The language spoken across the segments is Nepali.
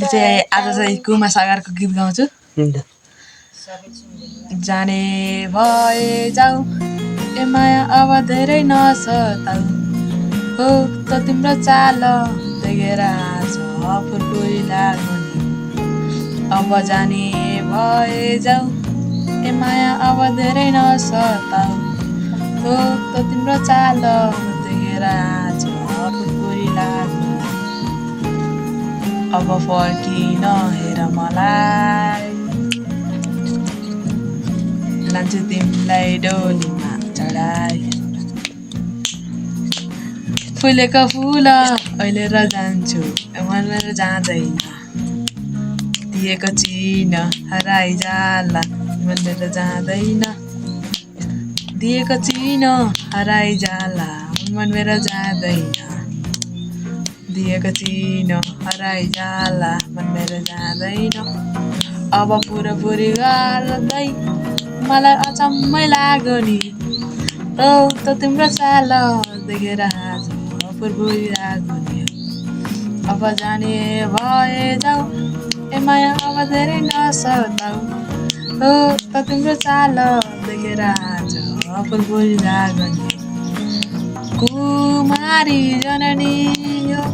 चाहिँ आज चाहिँ कुमा सागरको गीत गाउँछु। जाने भए जाऊ ए माया अब धेरै नसताऊ हो त तिम्रो चाल देखेर आज फुर्कुरी लाग्यो नि। अब जाने भए जाऊ ए माया अब धेरै नसताऊ हो त तिम्रो चाल देखेर आज फुर्कुरी लाग्यो। अब फर्किन हेर मलाई लान्छु तिमीलाई डोलीमा चढाई। फुलेको फुल अहिले र जान्छु मनबाट जाँदैन दिएको चिन हराइ जाला मनबाट जाँदैन दिएको चिन हराइ जाला मनबाट जाँदैन दिएको चिन हराइ जाला मनबाट जाँदैन। अब पुरापुरी गर्दै मलाई अचम्मै लाग्यो नि हो त तिम्रो चाल देखेर आज फुर्कुरी लाग्यो नि। अब जाने भए जाऊ ए माया अब धेरै नसताऊ हो त तिम्रो चाल देखेर आज फुर्कुरी लाग्यो नि। कुमारी जननी हो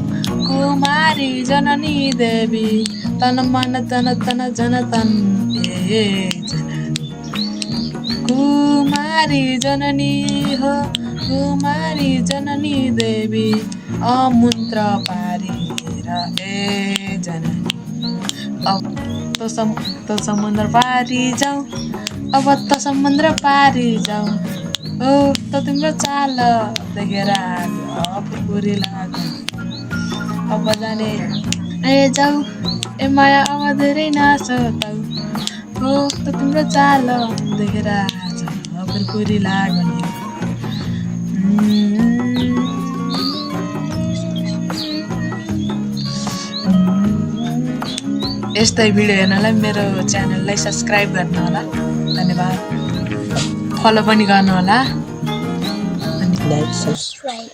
कुमारी जननी देवी तन मन तन तन जन तन ए जननी। कुमारी जननी हो कुमारी जननी देवी अमन्त्र पारेर ए जननी। अब त समुद्र पारी जाऊ अब त समुद्र पारी जाऊ हो त तिम्रो चाल देखेर आज फुर्कुरी लाग्यो। अब जाने ए जाऊ ए माया अब धेरै नसताऊ हो त तिम्रो चाल देखेर आज फुर्कुरी लाग्यो नि। यस्तै भिडियो हेर्नलाई मेरो च्यानललाई सब्सक्राइब गर्नु होला। धन्यवाद। फलो पनि गर्नु होला। Like subscribe